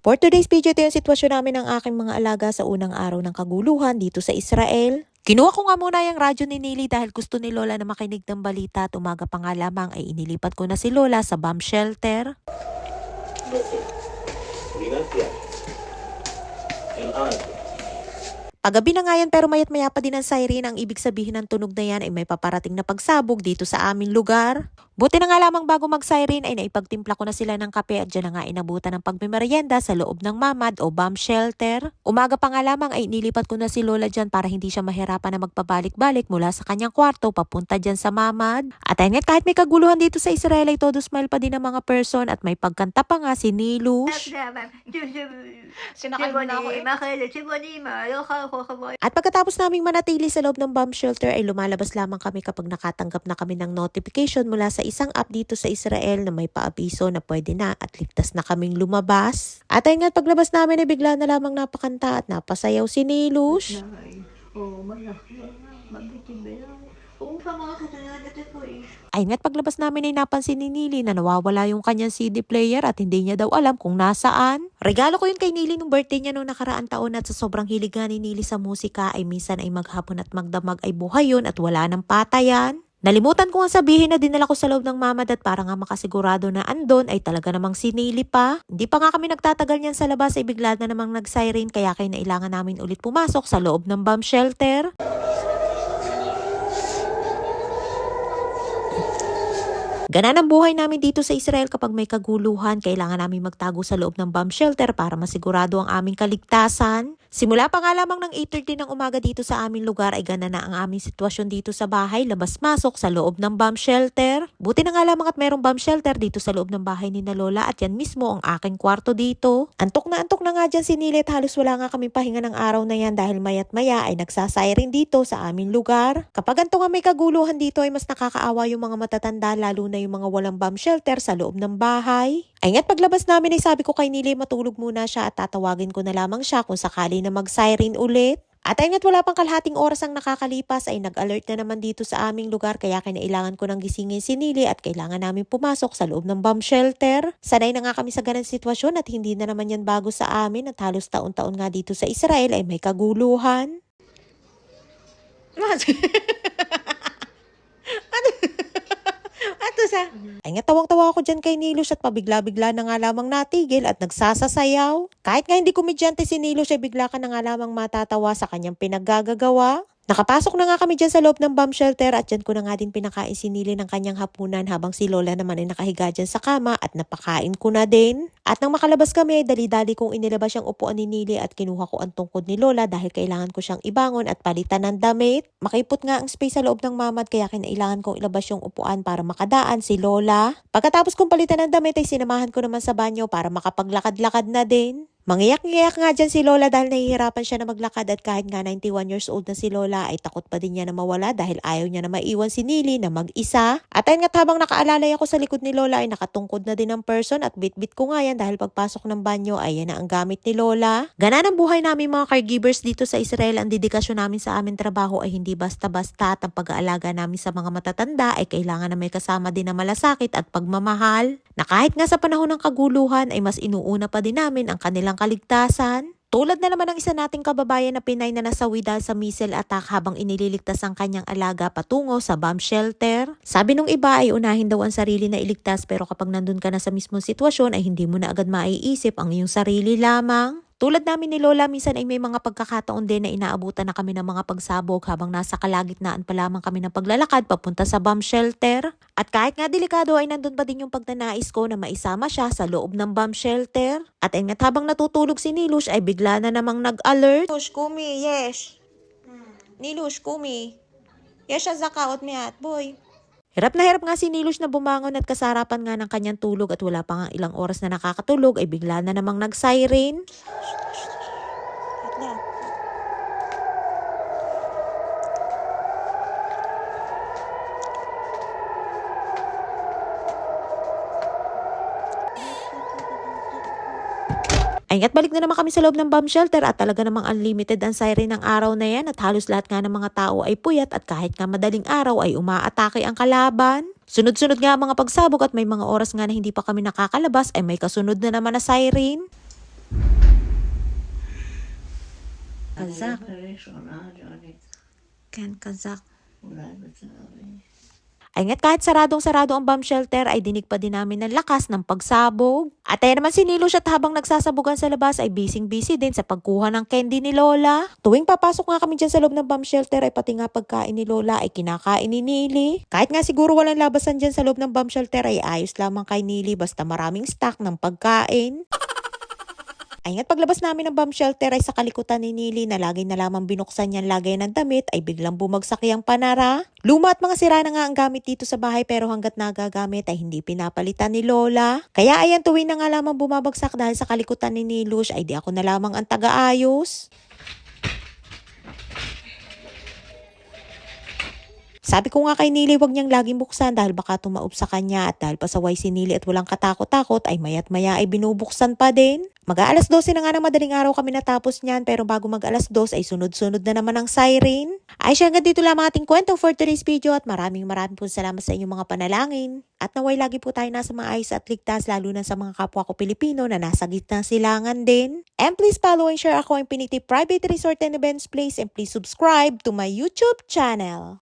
For today's video, ito yung sitwasyon namin ng aking mga alaga sa unang araw ng kaguluhan dito sa Israel. Kinuha ko nga muna yung radyo ni Nili dahil gusto ni Lola na makinig ng balita at umaga pa nga lamang ay inilipat ko na si Lola sa bomb shelter. Paggabi na nga yan pero mayat maya pa din ang siren. Ang ibig sabihin ng tunog na yan ay may paparating na pagsabog dito sa aming lugar. Buti na nga lamang bago mag-siren ay naipagtimpla ko na sila ng kape at dyan na nga inabutan ng pagmimerienda sa loob ng mamad o bomb shelter. Umaga pa nga lamang ay inilipat ko na si Lola dyan para hindi siya mahirapan na magpabalik-balik mula sa kanyang kwarto papunta dyan sa mamad. At ayun nga, kahit may kaguluhan dito sa Israel ay todo smile pa din ang mga person at may pagkanta pa nga si Nilush. Sinakal mo na ako eh. At pagkatapos naming manatili sa loob ng bomb shelter ay lumalabas lamang kami kapag nakatanggap na kami ng notification mula sa isang app dito sa Israel na may paabiso na pwede na at ligtas na kaming lumabas. At ayun nga, paglabas namin ay bigla na lamang napakanta at napasayaw si Nilush. Malaki. Mabitin ba yan? Oo pa mga katanagatan ko eh. Ayun nga't paglabas namin ay napansin ni Nili na nawawala yung kanyang CD player at hindi niya daw alam kung nasaan. Regalo ko yun kay Nili nung birthday niya noong nakaraang taon at sa sobrang hilig nga ni Nili sa musika ay minsan ay maghapon at magdamag ay buhay yun at wala ng patayan. Nalimutan ko nga sabihin na dinala ko sa loob ng mamad at para nga makasigurado na andon ay talaga namang si Nili pa. Hindi pa nga kami nagtatagal niyan sa labas ay bigla na namang nag-siren kaya kailangan namin ulit pumasok sa loob ng bomb shelter. Ganan ang buhay namin dito sa Israel kapag may kaguluhan, kailangan namin magtago sa loob ng bomb shelter para masigurado ang aming kaligtasan. Simula pa nga lamang ng 8:30 ng umaga dito sa aming lugar ay gana na ang aming sitwasyon dito sa bahay, labas-masok sa loob ng bomb shelter. Buti na nga lamang at merong bomb shelter dito sa loob ng bahay ni na Lola at yan mismo ang aking kwarto dito. Antok na nga dyan si Nili at halos wala nga kaming pahinga ng araw na yan dahil mayat maya ay nagsasiren dito sa aming lugar. Kapag ganito nga may kaguluhan dito ay mas nakakaawa yung mga matatanda lalo na yung mga walang bomb shelter sa loob ng bahay. Ay nga't paglabas namin ay sabi ko kay Nili matulog muna siya at tatawagin ko na lamang siya kung sakali na mag-siren ulit. At ay nga't wala pang kalahating oras ang nakakalipas ay nag-alert na naman dito sa aming lugar kaya kinailangan ko nang gisingin si Nili at kailangan namin pumasok sa loob ng bomb shelter. Sanay na nga kami sa ganang sitwasyon at hindi na naman yan bago sa amin at halos taon-taon nga dito sa Israel ay may kaguluhan. Ay nga tawang-tawa ako dyan kay Nilush at pabigla-bigla na nga lamang natigil at nagsasasayaw. Kahit nga hindi komedyante si Nilush ay bigla ka na nga lamang matatawa sa kanyang pinaggagawa. Nakapasok na nga kami dyan sa loob ng bomb shelter at dyan ko na nga din pinakain si Nili ng kanyang hapunan habang si Lola naman ay nakahiga dyan sa kama at napakain ko na din. At nang makalabas kami ay dali-dali kong inilabas yung upuan ni Nili at kinuha ko ang tungkod ni Lola dahil kailangan ko siyang ibangon at palitan ng damit. Makipot nga ang space sa loob ng mamad kaya kinailangan kong ilabas yung upuan para makadaan si Lola. Pagkatapos kong palitan ng damit ay sinamahan ko naman sa banyo para makapaglakad-lakad na din. Mangiyak-ngiyak nga dyan si Lola dahil nahihirapan siya na maglakad at kahit nga 91 years old na si Lola ay takot pa din niya na mawala dahil ayaw niya na maiwan si Nili na mag-isa. At ayun nga't habang nakaalalay ako sa likod ni Lola ay nakatungkod na din ang person at bit-bit ko nga yan dahil pagpasok ng banyo ay yan na ang gamit ni Lola. Gana ng buhay namin mga caregivers dito sa Israel, ang dedikasyon namin sa aming trabaho ay hindi basta-basta at ang pag-aalaga namin sa mga matatanda ay kailangan na may kasama din na malasakit at pagmamahal. Na kahit nga sa panahon ng kaguluhan ay mas inuuna pa din namin ang kanilang kaligtasan. Tulad na naman ng isa nating kababayan na Pinay na nasawi dahil sa missile attack habang inililigtas ang kanyang alaga patungo sa bomb shelter. Sabi nung iba ay unahin daw ang sarili na iligtas pero kapag nandun ka na sa mismong sitwasyon ay hindi mo na agad maiisip ang iyong sarili lamang. Tulad namin ni Lola, minsan ay may mga pagkakataon din na inaabutan na kami ng mga pagsabog habang nasa kalagitnaan pa lamang kami ng paglalakad papunta sa bomb shelter. At kahit nga delikado ay nandun pa din yung pagdanais ko na maisama siya sa loob ng bomb shelter. At ayun nga habang natutulog si Nilush ay bigla na namang nag-alert. Nilush, kumi, yes. Nilush, kumi. Yes, siya zakaot miat, boy. Hirap na hirap nga si Nilush na bumangon at kasarapan nga ng kanyang tulog at wala pa nga ilang oras na nakakatulog ay bigla na namang nag-siren. Ay nga't balik na naman kami sa loob ng bomb shelter at talaga namang unlimited ang siren ng araw na yan at halos lahat nga ng mga tao ay puyat at kahit nga madaling araw ay umaatake ang kalaban. Sunod-sunod nga ang mga pagsabog at may mga oras nga na hindi pa kami nakakalabas ay may kasunod na naman na siren. Kazak. كان كازاك. Ay nga't kahit saradong-sarado ang bomb shelter ay dinig pa din namin ng lakas ng pagsabog. At ayan naman si Nilo siya habang nagsasabugan sa labas ay busy din sa pagkuha ng candy ni Lola. Tuwing papasok nga kami dyan sa loob ng bomb shelter ay pati nga pagkain ni Lola ay kinakain ni Nili. Kahit nga siguro walang labasan dyan sa loob ng bomb shelter ay ayos lamang kay Nili basta maraming stock ng pagkain. Ay nga't paglabas namin ng bomb shelter ay sa kalikutan ni Nili na lagi na lamang binuksan niyang lagay ng damit ay biglang bumagsak yung panara. Luma at mga sira na nga ang gamit dito sa bahay pero hanggat nagagamit ay hindi pinapalitan ni Lola. Kaya ayan tuwing na nga lamang bumabagsak dahil sa kalikutan ni Nilush ay di ako na lamang ang taga-ayos. Sabi ko nga kay Nili wag niyang laging buksan dahil baka tumaob sa kanya at dahil pasaway si Nili at walang katakot-takot ay maya't maya ay binubuksan pa din. Mag-aalas 12 na nga ng madaling araw kami natapos niyan pero bago mag-alas 2 ay sunod-sunod na naman ang siren. Ay siya hanggang dito lang ang ating kwento for today's video at maraming po salamat sa inyong mga panalangin. At naway lagi po tayo nasa maayos at ligtas lalo na sa mga kapwa ko Pilipino na nasa gitna silangan din. And please follow and share ako ang Infinity Private Resort and Events Place and please subscribe to my YouTube channel.